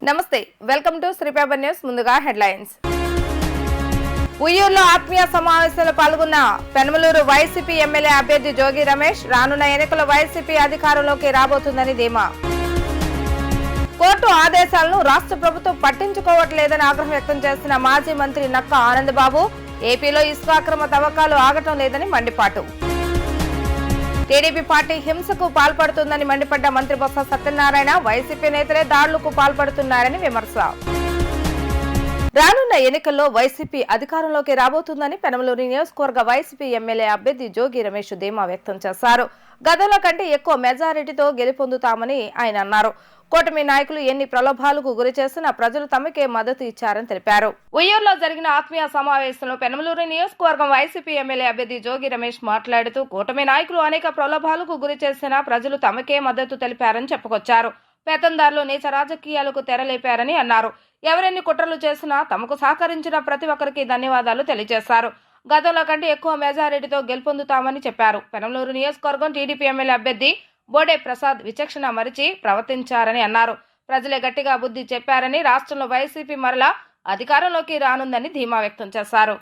నమస్తే, welcome to శ్రీపేపర్ news. ముందుగా headlines. ఉయ్యూరులో ఆత్మీయ సమావేశంలో పాల్గొన్న పెనమలూరు వైసీపీ ఎమ్మెల్యే అభ్యర్థి జోగి రమేష్ రానున్న ఎన్నికల వైసీపీ అధికారంలోకి రాబోతుందని ధీమా. కోర్టు ఆదేశాలను రాష్ట్ర ప్రభుత్వం పట్టించుకోవట్లేదని ఆగ్రహం వ్యక్తం చేసిన మాజీ మంత్రి నక్క ఆనందబాబు. ఏపీలో ఇసుక అక్రమ తవ్వకాలు ఆగటం లేదని మండిపాటు. టీడీపీ పార్టీ హింసకు పాల్పడుతుందని మండిపడ్డ మంత్రి బొత్స సత్యనారాయణ. వైసీపీ నేతలే దాడులకు పాల్పడుతున్నారని విమర్శ. రానున్న ఎన్నికల్లో వైసీపీ అధికారంలోకి రాబోతుందని పెనమలూరు నియోజకవర్గ వైసీపీ ఎమ్మెల్యే అభ్యర్థి జోగి రమేష్ ధీమా వ్యక్తం చేశారు. గతంలో కంటే ఎక్కువ మెజారిటీతో గెలుపొందుతామని ఆయన అన్నారు. కూటమి నాయకులు ఎన్ని ప్రలోభాలకు గురి చేసినా ప్రజలు తమకే మద్దతు ఇచ్చారని తెలిపారు. ఉయ్యూరులో జరిగిన ఆత్మీయ సమావేశంలో పెనమలూరు నియోజకవర్గం వైసీపీ ఎమ్మెల్యే అభ్యర్థి జోగి రమేష్ మాట్లాడుతూ కూటమి నాయకులు అనేక ప్రలోభాలకు గురి చేసినా ప్రజలు తమకే మద్దతు తెలిపారని చెప్పుకొచ్చారు. పెత్తందారులు నీచ రాజకీయాలకు తెరలేపారని అన్నారు. ఎవరెన్ని కుట్రలు చేసినా తమకు సహకరించిన ప్రతి ఒక్కరికి ధన్యవాదాలు తెలియజేశారు. గతంలో కంటే ఎక్కువ మెజారిటీతో గెలుపొందుతామని చెప్పారు. పెనమలూరు నియోజకవర్గం టీడీపీ ఎమ్మెల్యే అభ్యర్థి బోడే ప్రసాద్ విచక్షణ మరిచి ప్రవర్తించారని అన్నారు. ప్రజలే గట్టిగా బుద్ధి చెప్పారని, రాష్ట్రంలో వైసీపీ మరలా అధికారంలోకి రానుందని ధీమా వ్యక్తం చేశారు.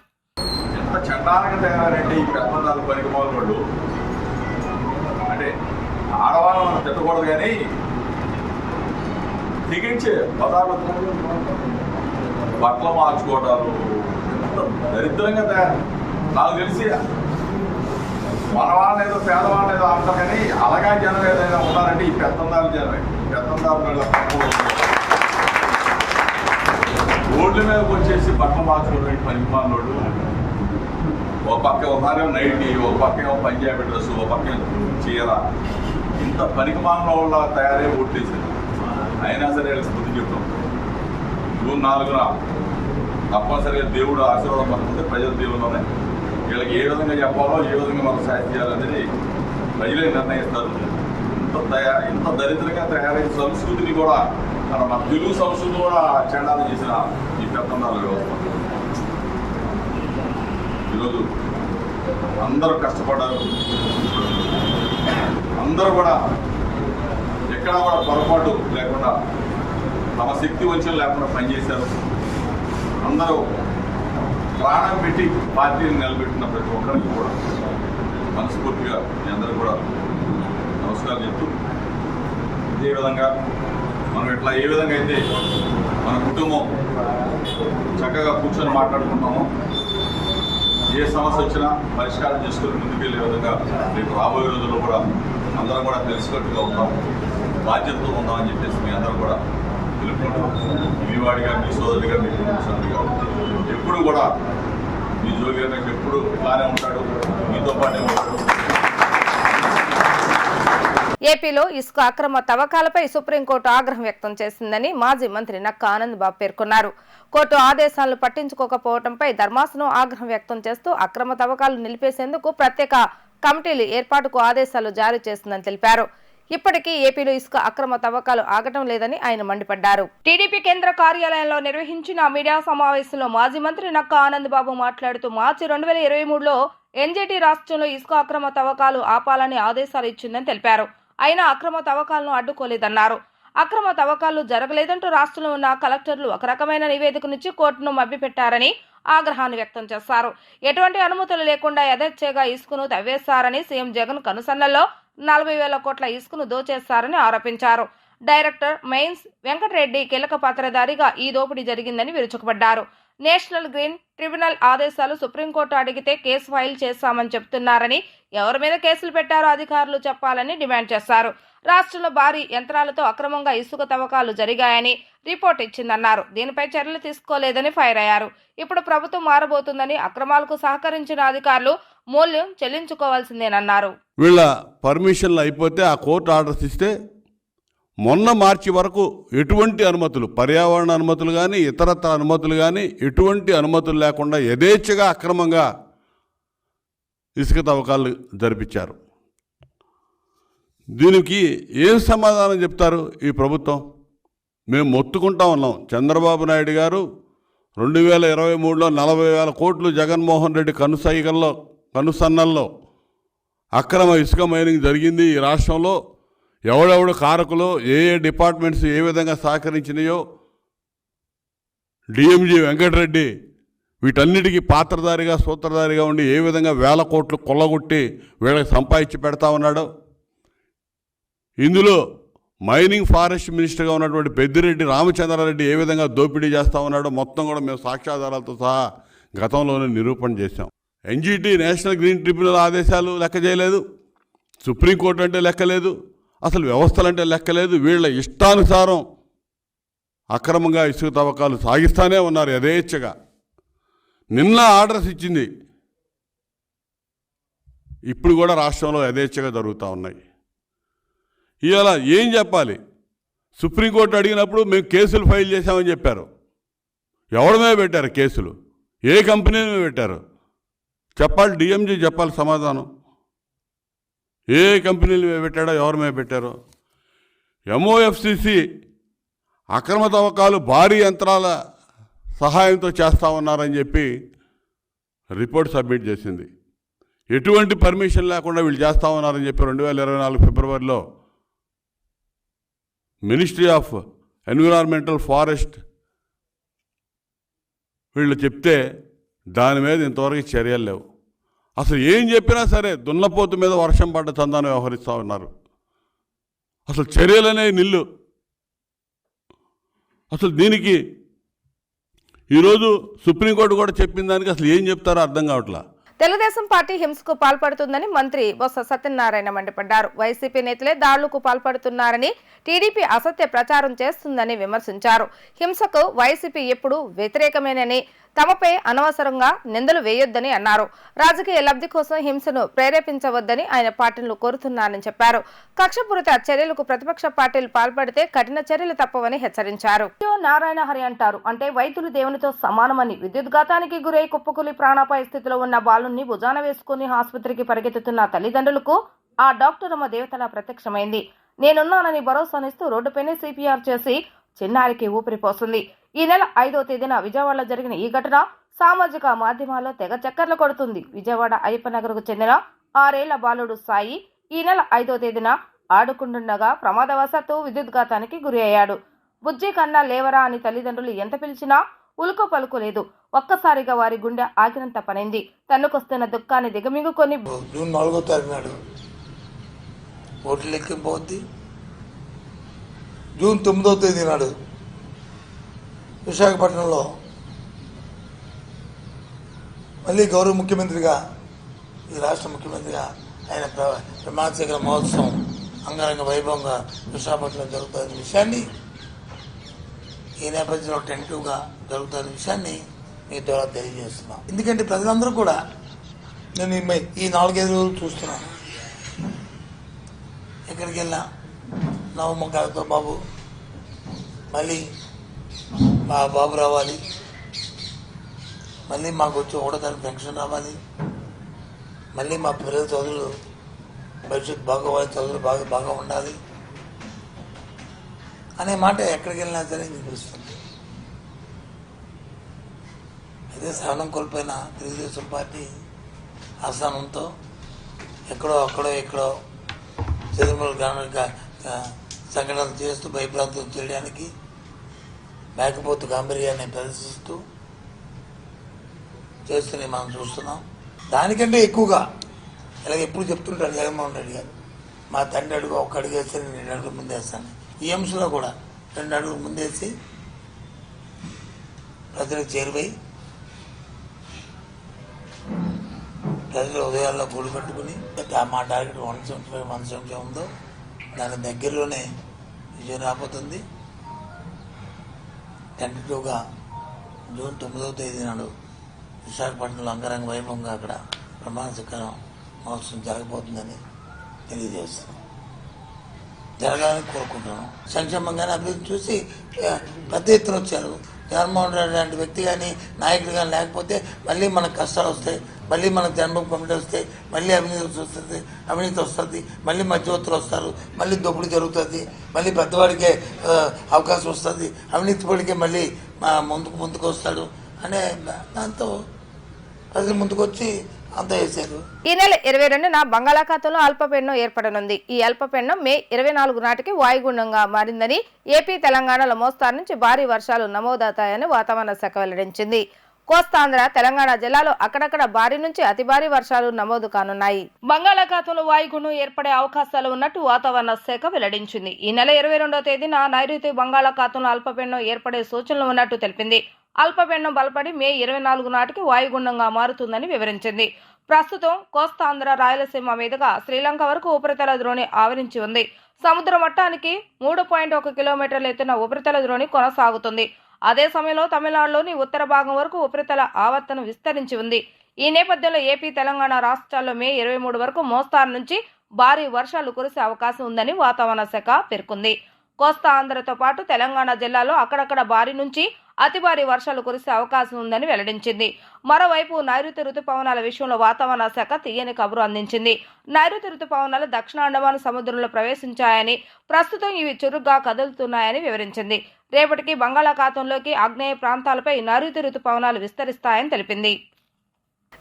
బట్టలు మార్చుకోవడాలు దరిద్రంగా తయారు. నాకు తెలిసి మన వాళ్ళని ఏదో పేదవాళ్ళని ఏదో అంటారు, కానీ అలాగా జనం ఏదైనా ఉన్నారంటే ఈ పెత్తందారులు జనమే. పెత్తందారులు రోడ్ల మీదకి వచ్చేసి బట్టలు మార్చుకోవడం పనిమాలోళ్ళు. ఒక పక్క ఒకసారి నైటీ, ఒక పక్క ఏమో పంజాబీ డ్రెస్, ఒక పక్క చీర. ఇంత పనికిమాలిన వాళ్ళ తయారై ఓట్లేసారు. అయినా సరే స్మృతి చెప్తాం. జూన్ 4న తప్పనిసరిగా దేవుడు ఆశీర్వాదం పడుతుంటే ప్రజల దేవుల్లోనే వీళ్ళకి ఏ విధంగా చెప్పాలో, ఏ విధంగా మనం సాయం చేయాలనేది ప్రజలే నిర్ణయిస్తారు. ఇంత దరిద్రంగా తయారైన సంస్కృతిని కూడా మన తెలుగు సంస్కృతి కూడా చెండాలు చేసిన ఈ పెత్తందారుల వ్యవస్థ. ఈరోజు అందరూ కష్టపడ్డారు. అందరూ కూడా ఎక్కడా కూడా పొరపాటు లేకుండా తమ శక్తి వంచన లేకుండా పనిచేశారు. అందరూ ప్రాణం పెట్టి పార్టీని నిలబెట్టిన ప్రతి ఒక్కరికి కూడా మనస్ఫూర్తిగా మీ అందరూ కూడా నమస్కారం చెప్తూ, ఇదే విధంగా మనం ఇట్లా ఏ విధంగా అయితే మన కుటుంబం చక్కగా కూర్చొని మాట్లాడుకుంటామో, ఏ సమస్య వచ్చినా పరిష్కారం చేసుకుని ముందుకెళ్ళే విధంగా రేపు రాబోయే రోజుల్లో కూడా అందరం కూడా తెలిసినట్టుగా ఉంటాం, బాధ్యతతో ఉందామని చెప్పేసి మీ అందరూ కూడా తెలుపుకుంటాం. మీ వాడిగా, మీ సోదరుడిగా, మీ కుటుంబ సభ్యుడిగా ఎప్పుడు కూడా మీ జోగి రమేష్ ఎప్పుడు ఇలానే ఉంటాడు, మీతో పాటే ఉంటాడు. ఏపీలో ఇసుక అక్రమ తవ్వకాలపై సుప్రీంకోర్టు ఆగ్రహం వ్యక్తం చేసిందని మాజీ మంత్రి నక్క ఆనందబాబు పేర్కొన్నారు. కోర్టు ఆదేశాలను పట్టించుకోకపోవడంపై ధర్మాసనం ఆగ్రహం వ్యక్తం చేస్తూ అక్రమ తవ్వకాలు నిలిపేసేందుకు ప్రత్యేక కమిటీలు ఏర్పాటుకు ఆదేశాలు జారీ చేసిందని తెలిపారు. ఇప్పటికీ ఏపీలో ఇసుక అక్రమ తవ్వకాలు ఆగటం లేదని ఆయన మండిపడ్డారు. టీడీపీ కేంద్ర కార్యాలయంలో నిర్వహించిన మీడియా సమావేశంలో మాజీ మంత్రి నక్క ఆనందబాబు మాట్లాడుతూ మార్చి 2023లో ఎన్జీటీ రాష్ట్రంలో ఇసుక అక్రమ తవ్వకాలు ఆపాలని ఆదేశాలు ఇచ్చిందని తెలిపారు. అయినా అక్రమ తవ్వకాలను అడ్డుకోలేదన్నారు. అక్రమ తవ్వకాలు జరగలేదంటూ రాష్ట్రంలో ఉన్న కలెక్టర్లు ఒక రకమైన నివేదికనిచ్చి కోర్టును మభ్యపెట్టారని ఆగ్రహాన్ని వ్యక్తం చేశారు. ఎటువంటి అనుమతులు లేకుండా యథేచ్ఛగా ఇసుకను తవ్వేశారని, సీఎం జగన్ కనుసన్నల్లో 40,000 కోట్ల ఇసుకను దోచేశారని ఆరోపించారు. డైరెక్టర్ మెయిన్స్ వెంకటరెడ్డి కీలక పాత్రధారిగా ఈ దోపిడీ జరిగిందని విరుచుకుపడ్డారు. నేషనల్ గ్రీన్ ట్రిబ్యునల్ ఆదేశాలు సుప్రీంకోర్టు అడిగితే కేసు ఫైల్ చేశామని చెబుతున్నారని, ఎవరి మీద కేసులు పెట్టారో అధికారులు చెప్పాలని డిమాండ్ చేశారు. రాష్ట్రంలో భారీ యంత్రాలతో అక్రమంగా ఇసుక తవ్వకాలు జరిగాయని రిపోర్ట్ ఇచ్చిందన్నారు. దీనిపై చర్యలు తీసుకోలేదని ఫైర్ అయ్యారు. ఇప్పుడు ప్రభుత్వం మారబోతుందని, అక్రమాలకు సహకరించిన అధికారులు మూల్యం చెల్లించుకోవాల్సిందేనన్నారు. వీళ్ళ పర్మిషన్లు అయిపోతే ఆ కోర్టు ఆర్డర్స్ ఇస్తే మొన్న మార్చి వరకు ఎటువంటి అనుమతులు, పర్యావరణ అనుమతులు కానీ ఇతరత్ర అనుమతులు కానీ ఎటువంటి అనుమతులు లేకుండా యథేచ్ఛగా అక్రమంగా ఇసుక తవ్వకాలు జరిపించారు. దీనికి ఏం సమాధానం చెప్తారు ఈ ప్రభుత్వం? మేము మొత్తుకుంటా ఉన్నాం. చంద్రబాబు నాయుడు గారు 2023లో 40,000 కోట్లు జగన్మోహన్ రెడ్డి కనుసన్నల్లో అక్రమ ఇసుక మైనింగ్ జరిగింది. ఈ రాష్ట్రంలో ఎవడెవడు కారకులు, ఏ డిపార్ట్మెంట్స్ ఏ విధంగా సహకరించినాయో డిఎంజీ వెంకటరెడ్డి వీటన్నిటికీ పాత్రధారిగా సూత్రధారిగా ఉండి ఏ విధంగా వేల కోట్లు కొల్లగొట్టి వీళ్ళకి సంపాదించి పెడతా ఉన్నాడో, ఇందులో మైనింగ్ ఫారెస్ట్ మినిస్టర్గా ఉన్నటువంటి పెద్దిరెడ్డి రామచంద్రారెడ్డి ఏ విధంగా దోపిడీ చేస్తూ ఉన్నాడో మొత్తం కూడా మేము సాక్ష్యాధారాలతో సహా గతంలోనే నిరూపణ చేశాం. ఎన్జిటి నేషనల్ గ్రీన్ ట్రిబ్యునల్ ఆదేశాలు లెక్క చేయలేదు, సుప్రీంకోర్టు అంటే లెక్కలేదు, అసలు వ్యవస్థలంటే లెక్కలేదు. వీళ్ళ ఇష్టానుసారం అక్రమంగా ఇసుక తవ్వకాలు సాగిస్తూనే ఉన్నారు యథేచ్ఛగా. నిన్న ఆర్డర్స్ ఇచ్చింది, ఇప్పుడు కూడా రాష్ట్రంలో యథేచ్ఛగా జరుగుతూ ఉన్నాయి. ఇవాళ ఏం చెప్పాలి? సుప్రీంకోర్టు అడిగినప్పుడు మేము కేసులు ఫైల్ చేశామని చెప్పారు. ఎవరి మీద పెట్టారు కేసులు? ఏ కంపెనీ మీద పెట్టారు చెప్పాలి. డిఎంజీ చెప్పాలి సమాధానం. ఏ కంపెనీల మీద పెట్టాడో, ఎవరి మీద పెట్టారో. ఎంఓఎఫ్సిసి అక్రమ తవ్వకాలు భారీ యంత్రాల సహాయంతో చేస్తూ ఉన్నారని చెప్పి రిపోర్ట్ సబ్మిట్ చేసింది. ఎటువంటి పర్మిషన్ లేకుండా వీళ్ళు చేస్తూ ఉన్నారని చెప్పి 2024 ఫిబ్రవరిలో మినిస్ట్రీ ఆఫ్ ఎన్విరాన్మెంటల్ ఫారెస్ట్ వీళ్ళు చెప్తే దాని మీద ఇంతవరకు చర్యలు లేవు. అసలు ఏం చెప్పినా సరే దున్నపోతు మీద వర్షం పడ్డ చందాన్ని వ్యవహరిస్తూ ఉన్నారు. అసలు చర్యలనే నిల్లు. అసలు దీనికి ఈరోజు సుప్రీంకోర్టు కూడా చెప్పిన దానికి అసలు ఏం చెప్తారో అర్థం కావట్లా. తెలుగుదేశం పార్టీ హింసకు పాల్పడుతుందని మంత్రి బొత్స సత్యనారాయణ మండిపడ్డారు. వైసీపీ నేతలే దాడులకు పాల్పడుతున్నారని, టీడీపీ అసత్య ప్రచారం చేస్తుందని విమర్శించారు. హింసకు వైసీపీ ఎప్పుడూ వ్యతిరేకమేనని, తమపై అనవసరంగా నిందలు వేయొద్దని అన్నారు. రాజకీయ లబ్ధి కోసం హింసను ప్రేరేపించవద్దని ఆయన పార్టీలు కోరుతున్నారని చెప్పారు. కక్షపూరిత చర్యలకు ప్రతిపక్ష పార్టీలు పాల్పడితే కఠిన చర్యలు తప్పవని హెచ్చరించారు. నారాయణ హరి అంటారు, అంటే వైద్యులు దేవునితో సమానమని. విద్యుద్ఘాతానికి గురై కుప్పకూలి ప్రాణాపాయ స్థితిలో ఉన్న బాలుని భుజాన వేసుకుని ఆసుపత్రికి పరిగెత్తుతున్న తల్లిదండ్రులకు ఆ డాక్టర్ అమ్మ దేవతలా ప్రత్యక్షమైంది. నేనున్నానని భరోసానిస్తూ రోడ్డుపైనే సిపిఆర్ చేసి చిన్నారికి ఊపిరిపోస్తుంది. ఈ నెల 5వ తేదీన విజయవాడలో జరిగిన ఈ ఘటన సామాజిక మాధ్యమాల్లో తెగ చక్కర్లు కొడుతుంది. విజయవాడ అయ్యప్పనగర్కు చెందిన 6 ఏళ్ల బాలుడు సాయి ఈ నెల 5వ తేదీన ఆడుకుంటుండగా ప్రమాదవశాత్తు విద్యుద్ఘాతానికి గురి అయ్యాడు. బుజ్జి కన్నా లేవరా అని తల్లిదండ్రులు ఎంత పిలిచినా ఉలుకు పలుకు లేదు. ఒక్కసారిగా వారి గుండె ఆగినంత పనైంది. తన్నుకొస్తున్న దుఃఖాన్ని దిగమింగుకొని జూన్ 4వ తారీఖు నాడు ఓట్లు లెక్కింపవద్ది. జూన్ 9వ తేదీ నాడు విశాఖపట్నంలో మళ్ళీ గౌరవ ముఖ్యమంత్రిగా, ఈ రాష్ట్ర ముఖ్యమంత్రిగా ఆయన ప్రమాణ స్వీకార మహోత్సవం అంగరంగ వైభవంగా విశాఖపట్నంలో జరుగుతున్న విషయాన్ని, ఈ నేపథ్యంలో టెంటివ్గా జరుగుతున్న విషయాన్ని మీ ద్వారా తెలియజేస్తున్నాం. ఎందుకంటే ప్రజలందరూ కూడా, నేను ఈ 4-5 రోజులు చూస్తున్నాను, ఎక్కడికి వెళ్ళినా నవమకాలతో బాబు మళ్ళీ మా బాబు రావాలి, మళ్ళీ మాకు వచ్చి 1వ తారీఖు పెన్షన్ రావాలి, మళ్ళీ మా పిల్లల చదువులు భవిష్యత్తు బాగోవాలి, చదువులు బాగా ఉండాలి అనే మాట ఎక్కడికి వెళ్ళినా సరే వినిపిస్తుంది. అదే సహనం కోల్పోయిన తెలుగుదేశం పార్టీ ఆస్థానంతో ఎక్కడో చదువుల సంఘటనలు చేస్తూ భయప్రాంతం చేయడానికి, మేకపోతు గాంభీర్యాన్ని ప్రదర్శిస్తూ చేస్తూనే మనం చూస్తున్నాం. దానికంటే ఎక్కువగా ఇలాగ ఎప్పుడు చెప్తుంటారు జగన్మోహన్ రెడ్డి గారు, మా తండ్రి అడుగు 1 అడుగు వేస్తే నేను 2 అడుగులు ముందేస్తాను. ఈ అంశంలో కూడా 2 అడుగులు ముందేసి ప్రజలకు చేరువై ప్రజల ఉదయాల్లో గూడు పెట్టుకుని మా టార్గెట్ 175 ఉందో దాని దగ్గరలోనే విజయం రాబోతుంది. టెంటేటివ్గా జూన్ 9వ తేదీ నాడు విశాఖపట్నంలో అంగరంగ వైభవంగా అక్కడ ప్రమాణ స్వీకారం మహోత్సవం జరగబోతుందని తెలియజేస్తున్నాం. జరగాలని కోరుకుంటున్నాం. సంక్షేమంగానే అభివృద్ధి చూసి పెద్ద ఎత్తున వచ్చారు. జగన్మోహన్ రెడ్డి లాంటి వ్యక్తి కానీ నాయకుడు కానీ లేకపోతే మళ్ళీ మనకు కష్టాలు వస్తాయి, మళ్ళీ మనకు జన్మభూమి కమిటీ వస్తాయి, మళ్ళీ అవినీతి వస్తుంది, మళ్ళీ మధ్యవర్తులు వస్తారు, మళ్ళీ దోపిడీ జరుగుతుంది, మళ్ళీ పెద్దవాడికే అవకాశం వస్తుంది, అవినీతి పడికే మళ్ళీ ముందుకు వస్తాడు అనే దాంతో ప్రజలు ముందుకొచ్చి అంత వేసారు. ఈ నెల 22న బంగాళాఖాతంలో అల్పపీడనం ఏర్పడనుంది. ఈ అల్పపీడనం మే 24 నాటికి వాయుగుండంగా మారిందని, ఏపీ తెలంగాణలో మోస్తారు నుంచి భారీ వర్షాలు నమోదవుతాయని వాతావరణ శాఖ వెల్లడించింది. కోస్తాంధ్ర తెలంగాణ జిల్లాలో అక్కడక్కడ భారీ నుంచి అతి భారీ వర్షాలు నమోదు కానున్నాయి. బంగాళాఖాతంలో వాయుగుండం ఏర్పడే అవకాశాలు ఉన్నట్టు వాతావరణ శాఖ వెల్లడించింది. ఈ నెల 22వ తేదీన నైరుతి బంగాళాఖాతంలో అల్పపీడనం ఏర్పడే సూచనలు ఉన్నట్టు తెలిపింది. అల్పపీడనం బలపడి మే 24 నాటికి వాయుగుండంగా మారుతుందని వివరించింది. ప్రస్తుతం కోస్తాంధ్ర రాయలసీమ మీదుగా శ్రీలంక వరకు ఉపరితల ద్రోణి ఆవరించి ఉంది. సముద్ర మట్టానికి 3.1 కిలోమీటర్ల ఎత్తున ఉపరితల ద్రోణి కొనసాగుతుంది. అదే సమయంలో తమిళనాడులోని ఉత్తర భాగం వరకు ఉపరితల ఆవర్తనం విస్తరించి ఉంది. ఈ నేపథ్యంలో ఏపీ తెలంగాణ రాష్ట్రాల్లో మే 23 వరకు మోస్తారు నుంచి భారీ వర్షాలు కురిసే అవకాశం ఉందని వాతావరణ శాఖ పేర్కొంది. కోస్తా ఆంధ్రతో పాటు తెలంగాణ జిల్లాలో అక్కడక్కడ భారీ నుంచి అతి భారీ వర్షాలు కురిసే అవకాశం ఉందని వెల్లడించింది. మరోవైపు నైరుతి రుతుపవనాల విషయంలో వాతావరణ శాఖ తీయని కబురు అందించింది. నైరుతి రుతుపవనాలు దక్షిణ అండమాన్ సముద్రంలో ప్రవేశించాయని, ప్రస్తుతం ఇవి చురుగ్గా కదులుతున్నాయని వివరించింది. రేపటికి బంగాళాఖాతంలోకి ఆగ్నేయ ప్రాంతాలపై నైరుతి రుతుపవనాలు విస్తరిస్తాయని తెలిపింది.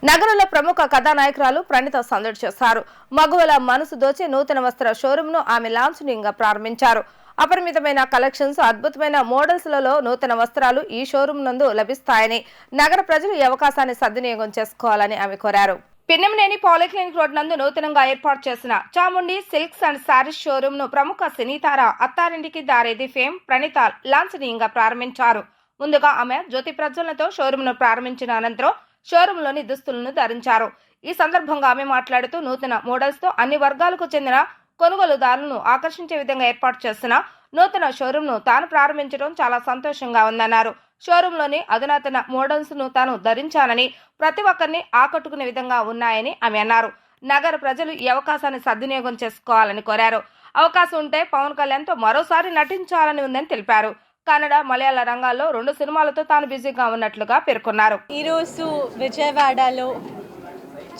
నగరంలో ప్రముఖ కథానాయకురాలు ప్రణీత సందడి చేశారు. మగువల మనసు దోచే నూతన వస్త్ర షోరూమ్ ను ఆమె లాంఛనీయంగా ప్రారంభించారు. అపరిమితమైన కలెక్షన్స్, అద్భుతమైన మోడల్స్లలో నూతన వస్త్రాలు ఈ షోరూమ్ నందు లభిస్తాయని, నగర ప్రజలు ఈ అవకాశాన్ని సద్వినియోగం చేసుకోవాలని ఆమె కోరారు. పిన్నెంనేని పాలిక్లినిక్ రోడ్ నందు నూతనంగా ఏర్పాటు చేసిన Chamundi silks and saris showroom ను ప్రముఖ సినీతార అత్తారింటికి దారేది ఫేమ్ ప్రణీత లాంఛనీయంగా ప్రారంభించారు. ముందుగా ఆమె జ్యోతి ప్రజ్వలనతో షోరూమ్ ను ప్రారంభించిన అనంతరం షోరూమ్ లోని దుస్తులను ధరించారు. ఈ సందర్భంగా ఆమె మాట్లాడుతూ నూతన మోడల్స్ తో అన్ని వర్గాలకు చెందిన కొనుగోలుదారులను ఆకర్షించే విధంగా ఏర్పాటు చేసిన నూతన షోరూమ్ ను తాను ప్రారంభించడం చాలా సంతోషంగా ఉందన్నారు. షోరూమ్ లోని అధునాతన మోడల్స్ ను తాను ధరించానని, ప్రతి ఒక్కరిని ఆకట్టుకునే విధంగా ఉన్నాయని ఆమె అన్నారు. నగర ప్రజలు ఈ అవకాశాన్ని సద్వినియోగం చేసుకోవాలని కోరారు. అవకాశం ఉంటే పవన్ కళ్యాణ్ తో మరోసారి నటించాలని ఉందని తెలిపారు. కన్నడ, మలయాళ రంగాల్లో 2 సినిమాలతో తాను బిజీగా ఉన్నట్లుగా పేర్కొన్నారు. ఈరోజు విజయవాడలో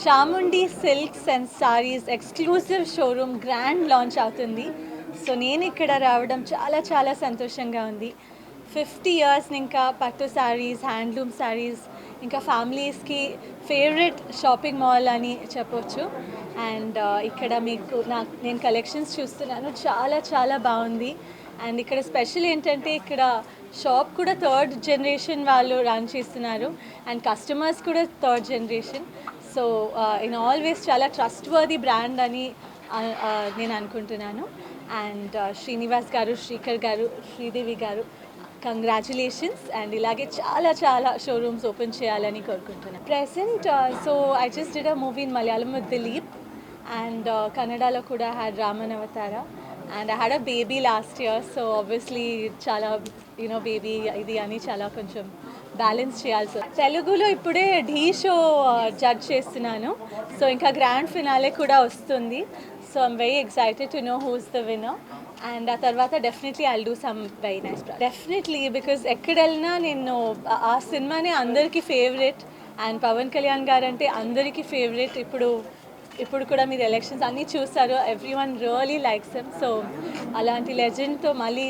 Chamundi silks and saris exclusive showroom grand launch అవుతుంది. సో నేను ఇక్కడ రావడం చాలా చాలా సంతోషంగా ఉంది. 50 ఇయర్స్ ఇంకా పట్టు శారీస్, హ్యాండ్లూమ్ శారీస్, ఇంకా ఫ్యామిలీస్కి ఫేవరెట్ షాపింగ్ మాల్ అని చెప్పొచ్చు. అండ్ ఇక్కడ మీకు నేను కలెక్షన్స్ చూస్తున్నాను, చాలా చాలా బాగుంది. అండ్ ఇక్కడ స్పెషల్ ఏంటంటే ఇక్కడ షాప్ కూడా 3rd జనరేషన్ వాళ్ళు రన్ చేస్తున్నారు అండ్ కస్టమర్స్ కూడా 3rd generation. So in always చాలా ట్రస్ట్ వర్ది బ్రాండ్ అని నేను అనుకుంటున్నాను. అండ్ శ్రీనివాస్ గారు, శ్రీకర్ గారు, శ్రీదేవి గారు, కంగ్రాచులేషన్స్. అండ్ ఇలాగే చాలా చాలా షోరూమ్స్ ఓపెన్ చేయాలని కోరుకుంటున్నాను. Present so I just did a movie in Malayalam with Dilip and కన్నడలో కూడా హ్యాడ్ రామన్ అవతార. And I had a baby last year, so obviously chala baby idi ani chala koncham balance cheyalsi. Telugulo ippude Dhee show judge చేస్తున్నాను. So ఇంకా grand finale కూడా వస్తుంది. So I'm very excited to know who is the winner. And ఆ తర్వాత definitely I'll do some very nice project. Definitely because ఎక్కడెళ్ళినా నేను ఆ సినిమానే అందరికీ ఫేవరెట్ అండ్ పవన్ కళ్యాణ్ గారు అంటే అందరికీ ఫేవరెట్. ఇప్పుడు కూడా మీరు ఎలక్షన్స్ అన్నీ చూస్తారు, every one really likes him. So అలాంటి లెజెండ్తో మళ్ళీ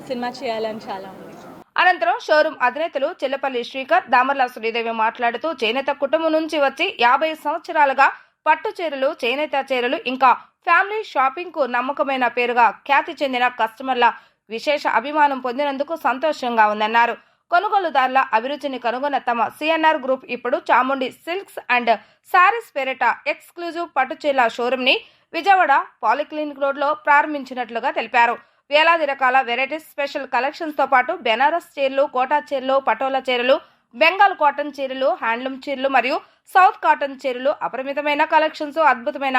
సినిమా చేయాలని చాలా ఉంది. అనంతరం షోరూమ్ అధినేతలు చిల్లపల్లి శ్రీకర్, దామర్ల శ్రీదేవి మాట్లాడుతూ చేనేత కుటుంబం నుంచి వచ్చి 50 సంవత్సరాలుగా పట్టు చీరలు, చేనేత చీరలు ఇంకా ఫ్యామిలీ షాపింగ్ కు నమ్మకమైన పేరుగా ఖ్యాతి చెందిన కస్టమర్ల విశేష అభిమానం పొందినందుకు సంతోషంగా ఉందన్నారు. కొనుగోలుదారుల అభిరుచిని కనుగొన్న తమ సిఎన్ఆర్ గ్రూప్ ఇప్పుడు చాముండి సిల్క్స్ అండ్ శారీస్ పేరిట ఎక్స్క్లూజివ్ పట్టు చీరల షోరూమ్ ని విజయవాడ పాలిక్లినిక్ రోడ్ లో ప్రారంభించినట్లుగా తెలిపారు. వేలాది రకాల వెరైటీస్, స్పెషల్ కలెక్షన్స్ తో పాటు బెనారస్ చీరలు, కోటా చీరలు, పటోలా చీరలు, బెంగాల్ కాటన్ చీరలు, హ్యాండ్లూమ్ చీరలు మరియు సౌత్ కాటన్ చీరలు అపరిమితమైన కలెక్షన్స్, అద్భుతమైన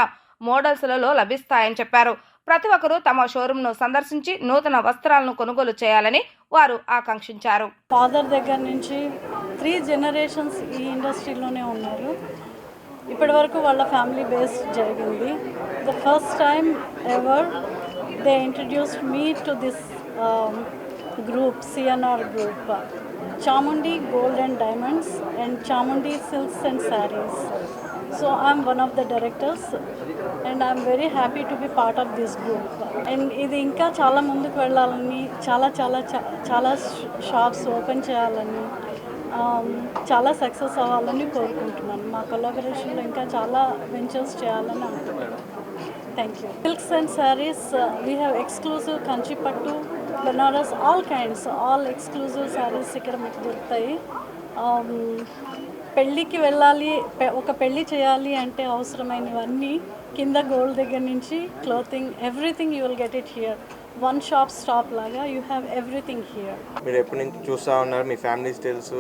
మోడల్స్లలో లభిస్తాయని చెప్పారు. ప్రతి ఒక్కరూ తమ షోరూమ్ ను సందర్శించి నూతన వస్త్రాలను కొనుగోలు చేయాలని వారు ఆకాంక్షించారు. ఫాదర్ దగ్గర నుంచి 3 జనరేషన్స్ ఈ ఇండస్ట్రీలోనే ఉన్నారు. ఇప్పటి వరకు వాళ్ళ ఫ్యామిలీ బేస్ జరిగింది. The first time ever they introduced me to this group, CNR group, Chamundi gold and diamonds and Chamundi silks and saris. So I'm one of the directors and I'm very happy to be part of this group. And ఇది ఇంకా చాలా ముందుకు వెళ్ళాలని, చాలా shops open చేయాలని చాలా success అవ్వాలని కోరుకుంటున్నాను. మా కొలాబరేషన్లో ఇంకా చాలా వెంచర్స్ చేయాలని అనుకుంటున్నాను. Thank you. Silks and saris we have exclusive Kanchipattu, Banaras, all kinds, all exclusive saris ఇక్కడ మీకు దొరుకుతాయి. పెళ్ళికి వెళ్ళాలి, ఒక పెళ్ళి చేయాలి అంటే అవసరమైనవన్నీ కింద గోల్డ్ దగ్గర నుంచి clothing, everything you will get it here. One shop stop లాగా యూ హ్యావ్ ఎవ్రీథింగ్ హియర్. మీరు ఎప్పటి నుంచి చూస్తూ ఉన్నారు, మీ ఫ్యామిలీస్ తెలుసు.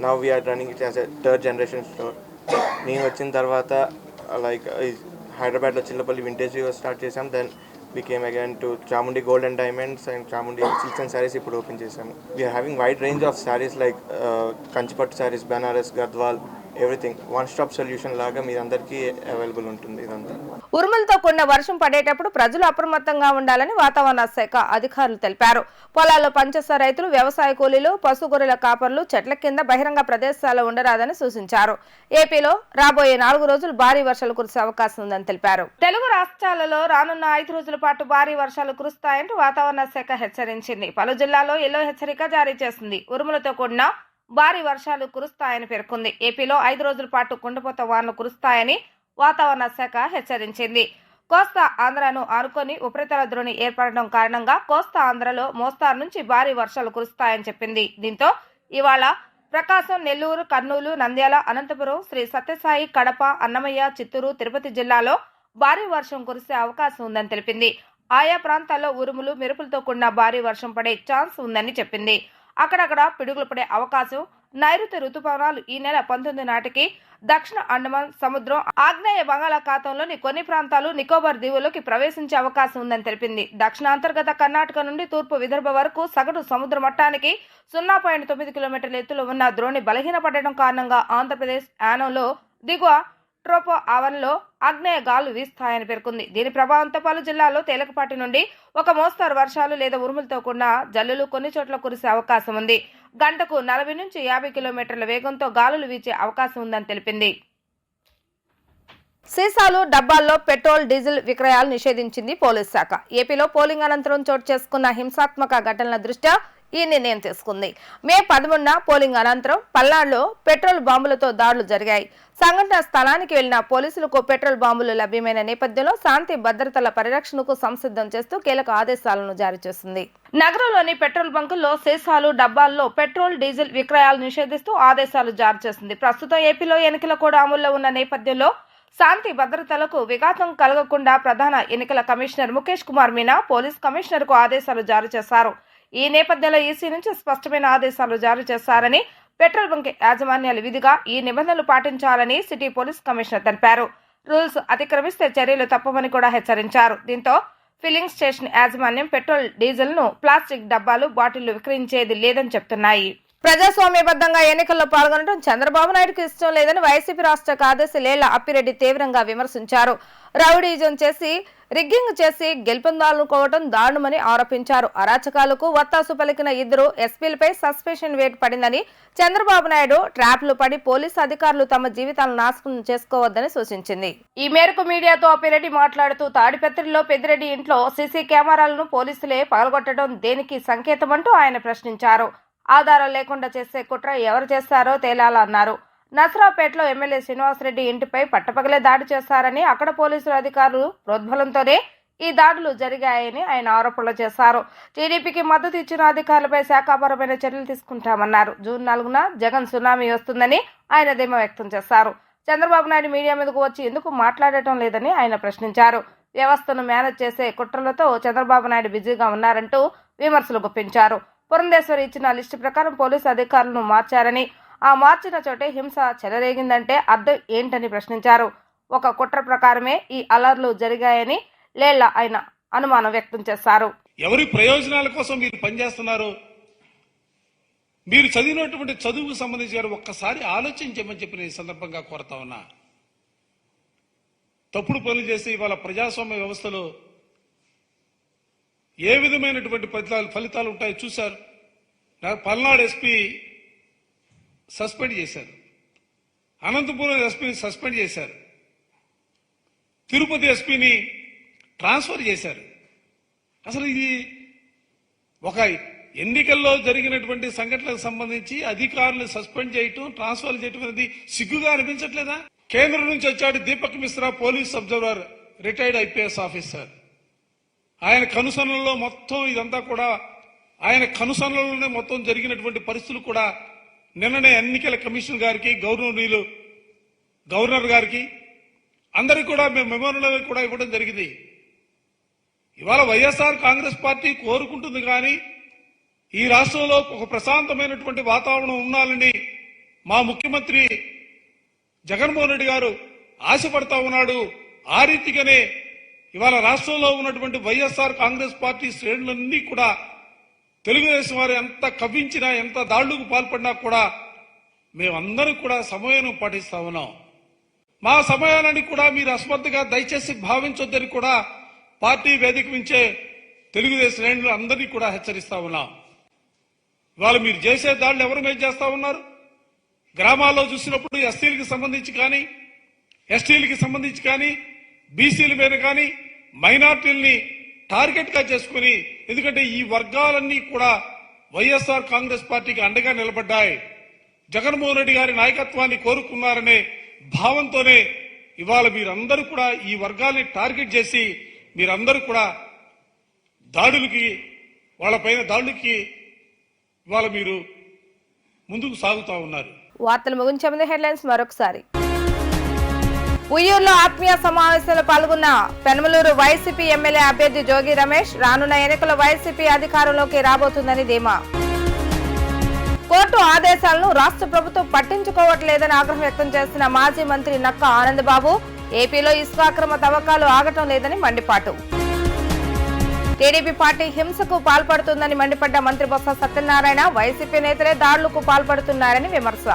Now we're running it as a third generation store. నేను వచ్చిన తర్వాత లైక్ హైదరాబాద్లో చిల్లపల్లి వింటేజ్ స్టార్ట్ చేసాం. Then we came again to Chamundi Gold and Diamonds and Chamundi Silks and Sarees ఇప్పుడు ఓపెన్ చేసాము. We are having wide range of sarees like Kanchipattu sarees, Banaras, Gadwal, everything one stop solution లాగా మీ అందరికీ available ఉంటుంది. ఇదంతా ఉరుములతో కూడిన వర్షం పడేటప్పుడు ప్రజలు అప్రమత్తంగా ఉండాలని వాతావరణ శాఖ అధికారులు తెలిపారు. పొలాల్లో పనిచేసే రైతులు, వ్యవసాయ కూలీలు, పశుగొర్రెల కాపర్లు చెట్ల కింద బహిరంగ ప్రదేశాల్లో ఉండరాదని సూచించారు. ఏపీలో రాబోయే 4 రోజులు భారీ వర్షాలు కురిసే అవకాశం ఉందని తెలిపారు. తెలుగు రాష్ట్రాలలో రానున్న 5 రోజుల పాటు భారీ వర్షాలు కురుస్తాయంటూ వాతావరణ శాఖ హెచ్చరించింది. పలు జిల్లాల్లో ఎల్లో హెచ్చరిక జారీ చేసింది. ఉరుములతో కూడిన భారీ వర్షాలు కురుస్తాయని పేర్కొంది. ఏపీలో 5 రోజుల పాటు కుండపోత వానలు కురుస్తాయని వాతావరణ శాఖ హెచ్చరించింది. కోస్తా ఆంధ్రను ఆనుకొని ఉపరితల ద్రోణి ఏర్పడడం కారణంగా కోస్తా ఆంధ్రలో మోస్తారు నుంచి భారీ వర్షాలు కురుస్తాయని చెప్పింది. దీంతో ఇవాళ ప్రకాశం, నెల్లూరు, కర్నూలు, నంద్యాల, అనంతపురం, శ్రీ సత్యసాయి, కడప, అన్నమయ్య, చిత్తూరు, తిరుపతి జిల్లాలో భారీ వర్షం కురిసే అవకాశం ఉందని తెలిపింది. ఆయా ప్రాంతాల్లో ఉరుములు, మెరుపులతో కూడిన భారీ వర్షం పడే ఛాన్స్ ఉందని చెప్పింది. అక్కడక్కడ పిడుగులు పడే అవకాశం. నైరుతి రుతుపవనాలు ఈ నెల 19 నాటికి దక్షిణ అండమాన్ సముద్రం, ఆగ్నేయ బంగాళాఖాతంలోని కొన్ని ప్రాంతాలు, నికోబార్ దీవుల్లోకి ప్రవేశించే అవకాశం ఉందని తెలిపింది. దక్షిణాంతర్గత కర్ణాటక నుండి తూర్పు విదర్భ వరకు సగటు సముద్ర మట్టానికి 0.9 కిలోమీటర్ల ఎత్తులో ఉన్న ద్రోణి బలహీనపడడం కారణంగా ఆంధ్రప్రదేశ్ యానంలో దిగువ ట్రోపో ఆవరణలో ఆగ్నేయ గాలు వీస్తాయని పేర్కొంది. దీని ప్రభావంతో పలు జిల్లాల్లో తేలికపాటి నుండి ఒక మోస్తారు వర్షాలు లేదా ఉరుములతో కూడిన జల్లులు కొన్ని చోట్ల కురిసే అవకాశం ఉంది. గంటకు 40 నుంచి 50 కిలోమీటర్ల వేగంతో గాలులు వీచే అవకాశం ఉందని తెలిపింది. సీసాలు, డబ్బాల్లో పెట్రోల్, డీజిల్ విక్రయాలు నిషేధించింది పోలీస్ శాఖ. ఏపీలో పోలింగ్ అనంతరం చోటు చేసుకున్న హింసాత్మక ఘటనల దృష్ట్యా ఈ నిర్ణయం తీసుకుంది. మే 13న పోలింగ్ అనంతరం పల్నాడులో పెట్రోల్ బాంబులతో దాడులు జరిగాయి. సంఘటన స్థలానికి వెళ్లిన పోలీసులకు పెట్రోల్ బాంబులు లభ్యమైన నేపథ్యంలో శాంతి భద్రతల పరిరక్షణకు సంసిద్ధం చేస్తూ కీలక ఆదేశాలను జారీ చేసింది. నగరంలోని పెట్రోల్ బంకుల్లో సీసాలు, డబ్బాల్లో పెట్రోల్, డీజిల్ విక్రయాలు నిషేధిస్తూ ఆదేశాలు జారీ చేసింది. ప్రస్తుతం ఏపీలో ఎన్నికల కోడ్ అమల్లో ఉన్న నేపథ్యంలో శాంతి భద్రతలకు విఘాతం కలగకుండా ప్రధాన ఎన్నికల కమిషనర్ ముఖేష్ కుమార్ మీనా పోలీస్ కమిషనర్కు ఆదేశాలు జారీ చేశారు. ఈ నేపథ్యంలో ఈసీ నుంచి స్పష్టమైన ఆదేశాలు జారీ చేశారని, పెట్రోల్ బంక్ యాజమాన్యాలు విధిగా ఈ నిబంధనలు పాటించాలని సిటీ పోలీస్ కమిషనర్ తెలిపారు. రూల్స్ అతిక్రమిస్తే చర్యలు తప్పవని కూడా హెచ్చరించారు. దీంతో ఫిల్లింగ్ స్టేషన్ యాజమాన్యం పెట్రోల్, డీజిల్ ను ప్లాస్టిక్ డబ్బాలు, బాటిళ్లు విక్రయించేది లేదని చెప్తున్నాయి. ప్రజాస్వామ్యబద్ధంగా ఎన్నికల్లో పాల్గొనడం చంద్రబాబు నాయుడుకు ఇష్టం లేదని వైసీపీ రాష్ట్ర కార్యదర్శి లేళ్ల అప్పిరెడ్డి తీవ్రంగా విమర్శించారు. రౌడీజం చేసి, రిగ్గింగ్ చేసి గెలుపొందాలనుకోవడం దారుణమని ఆరోపించారు. అరాచకాలకు వత్తాసు పలికిన 2 ఎస్పీలపై సస్పెన్షన్ వేటు పడిందని, చంద్రబాబు నాయుడు ట్రాప్లు పడి పోలీసు అధికారులు తమ జీవితాలను నాశనం చేసుకోవద్దని సూచించింది. ఈ మేరకు మీడియాతో అప్పిరెడ్డి మాట్లాడుతూ, తాడిపత్రిలో పెద్దిరెడ్డి ఇంట్లో సీసీ కెమెరాలను పోలీసులే పగలగొట్టడం దేనికి సంకేతమంటూ ఆయన ప్రశ్నించారు. ఆధారాలు లేకుండా చేసే కుట్ర ఎవరు చేస్తారో తేలాలన్నారు. నసరాపేటలో ఎమ్మెల్యే శ్రీనివాసరెడ్డి ఇంటిపై పట్టపగలే దాడి చేశారని, అక్కడ పోలీసుల అధికారులు ప్రోద్బలంతోనే ఈ దాడులు జరిగాయని ఆయన ఆరోపణలు చేశారు. టీడీపీకి మద్దతు ఇచ్చిన అధికారులపై శాఖాపరమైన చర్యలు తీసుకుంటామన్నారు. జూన్ 4న జగన్ సునామీ వస్తుందని ఆయన ధీమా వ్యక్తం చేశారు. చంద్రబాబు నాయుడు మీడియా మీదకు వచ్చి ఎందుకు మాట్లాడటం లేదని ఆయన ప్రశ్నించారు. వ్యవస్థను మేనేజ్ చేసే కుట్రలతో చంద్రబాబు నాయుడు బిజీగా ఉన్నారంటూ విమర్శలు గుప్పించారు. పురంధేశ్వరి ఇచ్చిన లిస్టు ప్రకారం పోలీసు అధికారులను మార్చారని, ఆ మార్చిన చోటే హింస చెలరేగిందంటే అర్థం ఏంటని ప్రశ్నించారు. ఒక కుట్ర ప్రకారమే ఈ అలర్లు జరిగాయని లేళ్ల ఆయన అనుమానం వ్యక్తం చేశారు. ఎవరి ప్రయోజనాల కోసం మీరు పనిచేస్తున్నారు, మీరు చదివినటువంటి చదువుకు సంబంధించి ఒక్కసారి ఆలోచించమని చెప్పి నేను ఈ సందర్భంగా కోరుతా ఉన్నా. తప్పుడు పనులు చేసి ఇవాళ ప్రజాస్వామ్య వ్యవస్థలో ఏ విధమైనటువంటి ఫలితాలు ఉంటాయో చూశారు. పల్నాడు ఎస్పీ సస్పెండ్ చేశారు, అనంతపురం ఎస్పీని సస్పెండ్ చేశారు, తిరుపతి ఎస్పీని ట్రాన్స్ఫర్ చేశారు. అసలు ఇది ఒక ఎన్నికల్లో జరిగినటువంటి సంఘటనలకు సంబంధించి అధికారులు సస్పెండ్ చేయటం, ట్రాన్స్ఫర్ చేయటం అనేది సిగ్గుగా అనిపించట్లేదా? కేంద్రం నుంచి వచ్చాడు Deepak Mishra, police observer, retired IPS officer. ఆయన కనుసన్నల్లో మొత్తం ఇదంతా కూడా ఆయన కనుసన్నల్లోనే మొత్తం జరిగినటువంటి పరిస్థితులు కూడా నిన్ననే ఎన్నికల కమిషన్ గారికి, గవర్నర్ గారికి అందరికీ కూడా మేము మెమోరియల్ కూడా ఇవ్వడం జరిగింది. ఇవాళ వైఎస్ఆర్ కాంగ్రెస్ పార్టీ కోరుకుంటుంది కానీ ఈ రాష్ట్రంలో ఒక ప్రశాంతమైనటువంటి వాతావరణం ఉండాలని మా ముఖ్యమంత్రి జగన్మోహన్ రెడ్డి గారు ఆశపడతా ఉన్నాడు. ఆ రీతిగానే ఇవాళ రాష్ట్రంలో ఉన్నటువంటి వైఎస్ఆర్ కాంగ్రెస్ పార్టీ శ్రేణులన్నీ కూడా తెలుగుదేశం వారు ఎంత కవ్వించినా, ఎంత దాడులకు పాల్పడినా కూడా మేమందరం కూడా సమయం పాటిస్తా ఉన్నాం. మా సమయాన్ని కూడా మీరు అస్మత్తుగా దయచేసి భావించొద్దని కూడా పార్టీ వేదిక నుంచే తెలుగుదేశం శ్రేణులు అందరినీ కూడా హెచ్చరిస్తా ఉన్నాం. ఇవాళ మీరు చేసే దాడులు ఎవరి మీద చేస్తా ఉన్నారు? గ్రామాల్లో చూసినప్పుడు ఎస్సీలకు సంబంధించి కానీ, ఎస్టీలకు సంబంధించి కానీ, బీసీల మీద కానీ, మైనార్టీలని టార్గెట్ గా చేసుకుని, ఎందుకంటే ఈ వర్గాలన్నీ కూడా వైఎస్ఆర్ కాంగ్రెస్ పార్టీకి అండగా నిలబడ్డాయి. జగన్మోహన్ రెడ్డి గారి నాయకత్వాన్ని కోరుకున్నారనే భావంతోనే ఇవాళ మీరందరూ కూడా ఈ వర్గాల్ని టార్గెట్ చేసి మీరందరూ కూడా వాళ్ళపైన దాడులకి ఇవాళ మీరు ముందుకు సాగుతా ఉన్నారు. వార్తలు ముగించే ముందు హెడ్లైన్స్ మరొకసారి. ఉయ్యూరులో ఆత్మీయ సమావేశంలో పాల్గొన్న పెనమలూరు వైసీపీ ఎమ్మెల్యే అభ్యర్థి జోగి రమేష్. రానున్న ఎన్నికల వైసీపీ అధికారంలోకి రాబోతుందని ధీమా. కోర్టు ఆదేశాలను రాష్ట్ర ప్రభుత్వం పట్టించుకోవట్లేదని ఆగ్రహం వ్యక్తం చేసిన మాజీ మంత్రి నక్క ఆనందబాబు. ఏపీలో ఇసుక అక్రమ తవ్వకాలు ఆగటం లేదని మండిపాటు. టీడీపీ పార్టీ హింసకు పాల్పడుతుందని మండిపడ్డ మంత్రి బొత్స సత్యనారాయణ. వైసీపీ నేతలే దాడులకు పాల్పడుతున్నారని విమర్శ.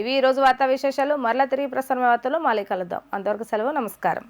ఇవి ఈ రోజు వార్తా విశేషాలు. మరలా తిరిగి ప్రసారం వార్తలు మళ్ళీ కలుద్దాం. అంతవరకు సెలవు. నమస్కారం.